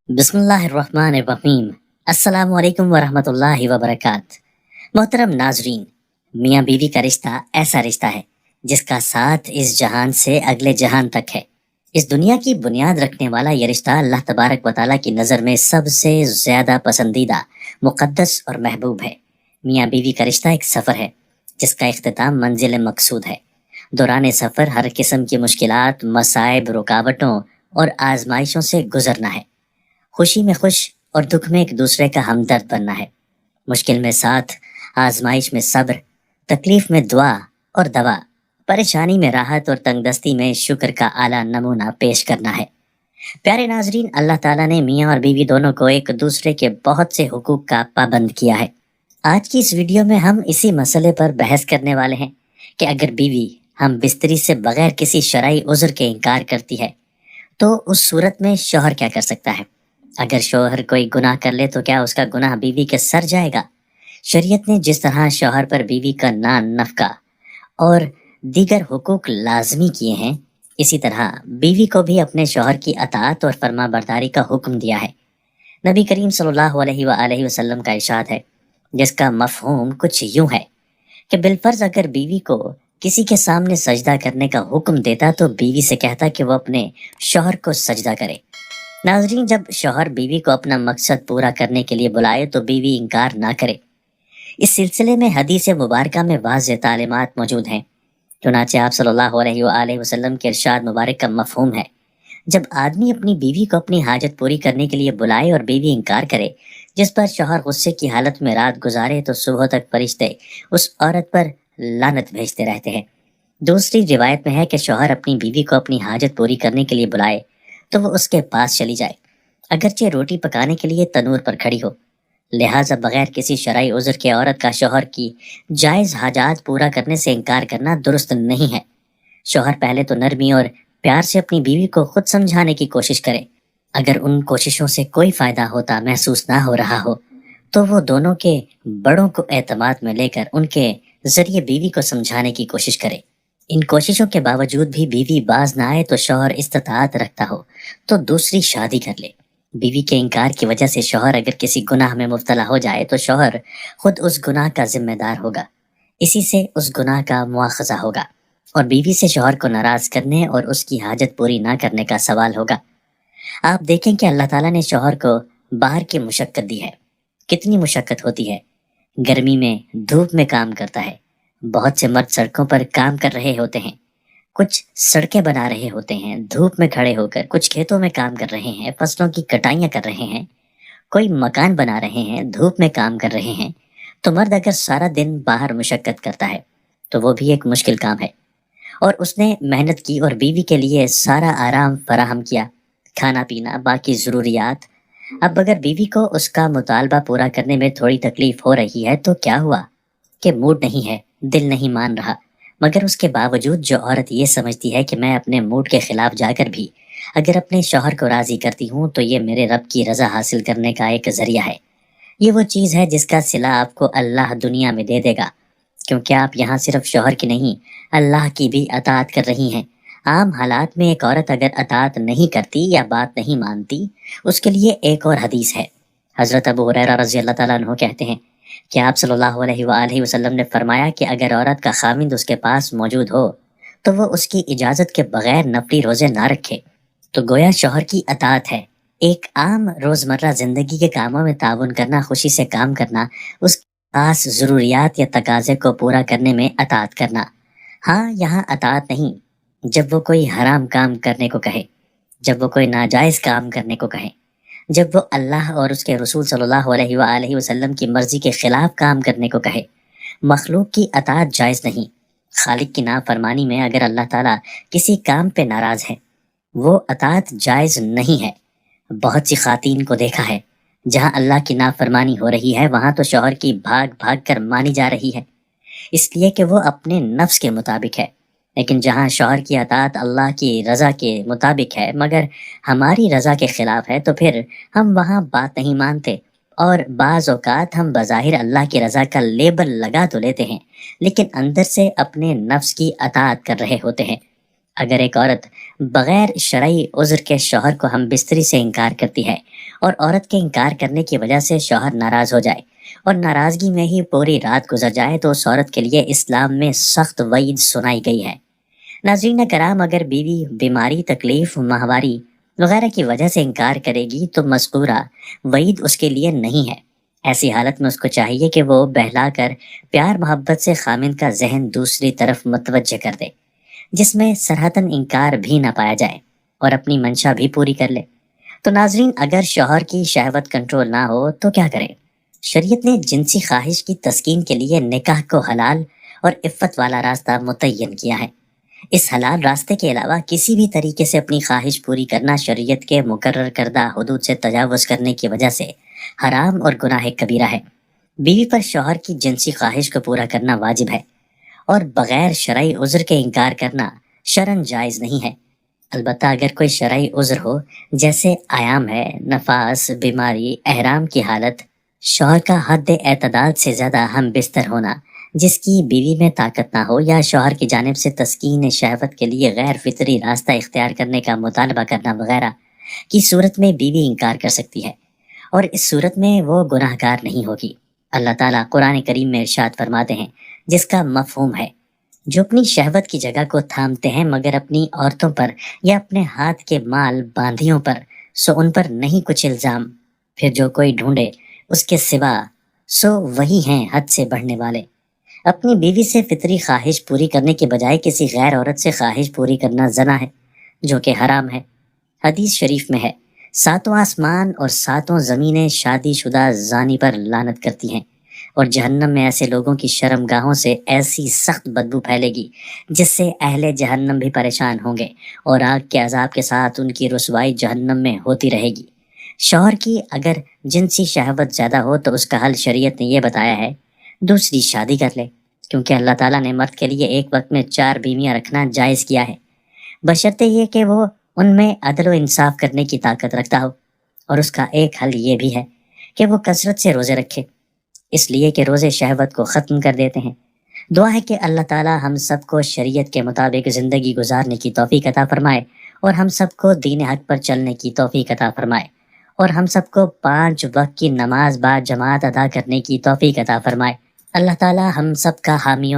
بسم اللہ الرحمن الرحیم۔ السلام علیکم ورحمۃ اللہ وبرکاتہ۔ محترم ناظرین، میاں بیوی کا رشتہ ایسا رشتہ ہے جس کا ساتھ اس جہان سے اگلے جہان تک ہے۔ اس دنیا کی بنیاد رکھنے والا یہ رشتہ اللہ تبارک و تعالیٰ کی نظر میں سب سے زیادہ پسندیدہ، مقدس اور محبوب ہے۔ میاں بیوی کا رشتہ ایک سفر ہے جس کا اختتام منزل مقصود ہے۔ دوران سفر ہر قسم کی مشکلات، مصائب، رکاوٹوں اور آزمائشوں سے گزرنا ہے۔ خوشی میں خوش اور دکھ میں ایک دوسرے کا ہمدرد بننا ہے۔ مشکل میں ساتھ، آزمائش میں صبر، تکلیف میں دعا اور دوا، پریشانی میں راحت اور تنگ دستی میں شکر کا اعلیٰ نمونہ پیش کرنا ہے۔ پیارے ناظرین، اللہ تعالیٰ نے میاں اور بیوی دونوں کو ایک دوسرے کے بہت سے حقوق کا پابند کیا ہے۔ آج کی اس ویڈیو میں ہم اسی مسئلے پر بحث کرنے والے ہیں کہ اگر بیوی ہم بستری سے بغیر کسی شرعی عذر کے انکار کرتی ہے تو اس صورت میں شوہر کیا کر سکتا ہے؟ اگر شوہر کوئی گناہ کر لے تو کیا اس کا گناہ بیوی کے سر جائے گا؟ شریعت نے جس طرح شوہر پر بیوی کا نان نفقہ اور دیگر حقوق لازمی کیے ہیں، اسی طرح بیوی کو بھی اپنے شوہر کی اطاعت اور فرما برداری کا حکم دیا ہے۔ نبی کریم صلی اللہ علیہ وآلہ وسلم کا ارشاد ہے، جس کا مفہوم کچھ یوں ہے کہ بالفرض اگر بیوی کو کسی کے سامنے سجدہ کرنے کا حکم دیتا تو بیوی سے کہتا کہ وہ اپنے شوہر کو سجدہ کرے۔ ناظرین، جب شوہر بیوی کو اپنا مقصد پورا کرنے کے لیے بلائے تو بیوی انکار نہ کرے۔ اس سلسلے میں حدیث مبارکہ میں واضح تعلیمات موجود ہیں۔ چنانچہ آپ صلی اللہ علیہ وآلہ وسلم کے ارشاد مبارک کا مفہوم ہے، جب آدمی اپنی بیوی کو اپنی حاجت پوری کرنے کے لیے بلائے اور بیوی انکار کرے، جس پر شوہر غصے کی حالت میں رات گزارے، تو صبح تک فرشتے اس عورت پر لعنت بھیجتے رہتے ہیں۔ دوسری روایت میں ہے کہ شوہر اپنی بیوی کو اپنی حاجت پوری کرنے کے لیے بلائے تو وہ اس کے پاس چلی جائے، اگرچہ روٹی پکانے کے لیے تنور پر کھڑی ہو۔ لہٰذا بغیر کسی شرعی عذر کے عورت کا شوہر کی جائز حاجات پورا کرنے سے انکار کرنا درست نہیں ہے۔ شوہر پہلے تو نرمی اور پیار سے اپنی بیوی کو خود سمجھانے کی کوشش کرے۔ اگر ان کوششوں سے کوئی فائدہ ہوتا محسوس نہ ہو رہا ہو تو وہ دونوں کے بڑوں کو اعتماد میں لے کر ان کے ذریعے بیوی کو سمجھانے کی کوشش کرے۔ ان کوششوں کے باوجود بھی بیوی باز نہ آئے تو شوہر استطاعت رکھتا ہو تو دوسری شادی کر لے۔ بیوی کے انکار کی وجہ سے شوہر اگر کسی گناہ میں مبتلا ہو جائے تو شوہر خود اس گناہ کا ذمہ دار ہوگا، اسی سے اس گناہ کا مواخذہ ہوگا، اور بیوی سے شوہر کو ناراض کرنے اور اس کی حاجت پوری نہ کرنے کا سوال ہوگا۔ آپ دیکھیں کہ اللہ تعالیٰ نے شوہر کو باہر کی مشقت دی ہے۔ کتنی مشقت ہوتی ہے! گرمی میں دھوپ میں کام کرتا ہے۔ بہت سے مرد سڑکوں پر کام کر رہے ہوتے ہیں، کچھ سڑکیں بنا رہے ہوتے ہیں دھوپ میں کھڑے ہو کر، کچھ کھیتوں میں کام کر رہے ہیں، فصلوں کی کٹائیاں کر رہے ہیں، کوئی مکان بنا رہے ہیں، دھوپ میں کام کر رہے ہیں۔ تو مرد اگر سارا دن باہر مشقت کرتا ہے تو وہ بھی ایک مشکل کام ہے، اور اس نے محنت کی اور بیوی کے لیے سارا آرام فراہم کیا، کھانا پینا، باقی ضروریات۔ اب اگر بیوی کو اس کا مطالبہ پورا کرنے میں تھوڑی تکلیف ہو رہی ہے تو کیا ہوا کہ موڈ نہیں ہے، دل نہیں مان رہا، مگر اس کے باوجود جو عورت یہ سمجھتی ہے کہ میں اپنے موڈ کے خلاف جا کر بھی اگر اپنے شوہر کو راضی کرتی ہوں تو یہ میرے رب کی رضا حاصل کرنے کا ایک ذریعہ ہے، یہ وہ چیز ہے جس کا صلہ آپ کو اللہ دنیا میں دے دے گا، کیونکہ آپ یہاں صرف شوہر کی نہیں، اللہ کی بھی اطاعت کر رہی ہیں۔ عام حالات میں ایک عورت اگر اطاعت نہیں کرتی یا بات نہیں مانتی، اس کے لیے ایک اور حدیث ہے۔ حضرت ابو ہریرہ رضی اللہ تعالیٰ عنہ کہتے ہیں کہ آپ صلی اللہ علیہ وآلہ وسلم نے فرمایا کہ اگر عورت کا خاوند اس کے پاس موجود ہو تو وہ اس کی اجازت کے بغیر نفلی روزے نہ رکھے، تو گویا شوہر کی اطاعت ہے۔ ایک عام روزمرہ زندگی کے کاموں میں تعاون کرنا، خوشی سے کام کرنا، اس خاص ضروریات یا تقاضے کو پورا کرنے میں اطاعت کرنا۔ ہاں، یہاں اطاعت نہیں جب وہ کوئی حرام کام کرنے کو کہے، جب وہ کوئی ناجائز کام کرنے کو کہے، جب وہ اللہ اور اس کے رسول صلی اللہ علیہ وآلہ وسلم کی مرضی کے خلاف کام کرنے کو کہے۔ مخلوق کی اطاعت جائز نہیں۔ خالق کی نافرمانی میں اگر اللہ تعالیٰ کسی کام پہ ناراض ہے، وہ اطاعت جائز نہیں ہے۔ بہت سی خواتین کو دیکھا ہے جہاں اللہ کی نافرمانی ہو رہی ہے وہاں تو شوہر کی بھاگ بھاگ کر مانی جا رہی ہے، اس لیے کہ وہ اپنے نفس کے مطابق ہے، لیکن جہاں شوہر کی اطاعت اللہ کی رضا کے مطابق ہے مگر ہماری رضا کے خلاف ہے تو پھر ہم وہاں بات نہیں مانتے، اور بعض اوقات ہم بظاہر اللہ کی رضا کا لیبل لگا تو لیتے ہیں لیکن اندر سے اپنے نفس کی اطاعت کر رہے ہوتے ہیں۔ اگر ایک عورت بغیر شرعی عذر کے شوہر کو ہم بستری سے انکار کرتی ہے اور عورت کے انکار کرنے کی وجہ سے شوہر ناراض ہو جائے اور ناراضگی میں ہی پوری رات گزر جائے تو اس عورت کے لیے اسلام میں سخت وعید سنائی گئی ہے۔ ناظرین کرام، اگر بیوی بیماری، تکلیف، ماہواری وغیرہ کی وجہ سے انکار کرے گی تو مذکورہ وعید اس کے لیے نہیں ہے۔ ایسی حالت میں اس کو چاہیے کہ وہ بہلا کر پیار محبت سے خامن کا ذہن دوسری طرف متوجہ کر دے، جس میں سرحداً انکار بھی نہ پایا جائے، اور اپنی منشا بھی پوری کر لے۔ تو ناظرین، اگر شوہر کی شہوت کنٹرول نہ ہو تو کیا کرے؟ شریعت نے جنسی خواہش کی تسکین کے لیے نکاح کو حلال اور عفت والا راستہ متعین کیا ہے۔ اس حلال راستے کے علاوہ کسی بھی طریقے سے اپنی خواہش پوری کرنا شریعت کے مقرر کردہ حدود سے تجاوز کرنے کی وجہ سے حرام اور گناہ کبیرہ ہے۔ بیوی پر شوہر کی جنسی خواہش کو پورا کرنا واجب ہے، اور بغیر شرعی عذر کے انکار کرنا شرعاً جائز نہیں ہے۔ البتہ اگر کوئی شرعی عذر ہو، جیسے عیام ہے، نفاس، بیماری، احرام کی حالت، شوہر کا حد اعتدال سے زیادہ ہم بستر ہونا، جس کی بیوی میں طاقت نہ ہو، یا شوہر کی جانب سے تسکین شہوت کے لیے غیر فطری راستہ اختیار کرنے کا مطالبہ کرنا وغیرہ کی صورت میں بیوی انکار کر سکتی ہے، اور اس صورت میں وہ گناہ گار نہیں ہوگی۔ اللہ تعالیٰ قرآن کریم میں ارشاد فرماتے ہیں، جس کا مفہوم ہے، جو اپنی شہوت کی جگہ کو تھامتے ہیں مگر اپنی عورتوں پر یا اپنے ہاتھ کے مال باندھیوں پر، سو ان پر نہیں کچھ الزام، پھر جو کوئی ڈھونڈے اس کے سوا، سو وہی ہیں حد سے بڑھنے والے۔ اپنی بیوی سے فطری خواہش پوری کرنے کے بجائے کسی غیر عورت سے خواہش پوری کرنا زنا ہے، جو کہ حرام ہے۔ حدیث شریف میں ہے، 7 آسمان اور 7 زمینیں شادی شدہ زانی پر لعنت کرتی ہیں، اور جہنم میں ایسے لوگوں کی شرم گاہوں سے ایسی سخت بدبو پھیلے گی جس سے اہل جہنم بھی پریشان ہوں گے، اور آگ کے عذاب کے ساتھ ان کی رسوائی جہنم میں ہوتی رہے گی۔ شوہر کی اگر جنسی شہوت زیادہ ہو تو اس کا حل شریعت نے یہ بتایا ہے، دوسری شادی کر لے، کیونکہ اللہ تعالیٰ نے مرد کے لیے ایک وقت میں 4 بیویاں رکھنا جائز کیا ہے، بشرطے یہ کہ وہ ان میں عدل و انصاف کرنے کی طاقت رکھتا ہو۔ اور اس کا ایک حل یہ بھی ہے کہ وہ کثرت سے روزے رکھے، اس لیے کہ روزے شہوت کو ختم کر دیتے ہیں۔ دعا ہے کہ اللہ تعالیٰ ہم سب کو شریعت کے مطابق زندگی گزارنے کی توفیق عطا فرمائے، اور ہم سب کو دین حق پر چلنے کی توفیق عطا فرمائے، اور ہم سب کو 5 وقت کی نماز با جماعت ادا کرنے کی توفیق عطا فرمائے۔ اللہ تعالیٰ ہم سب کا حامی و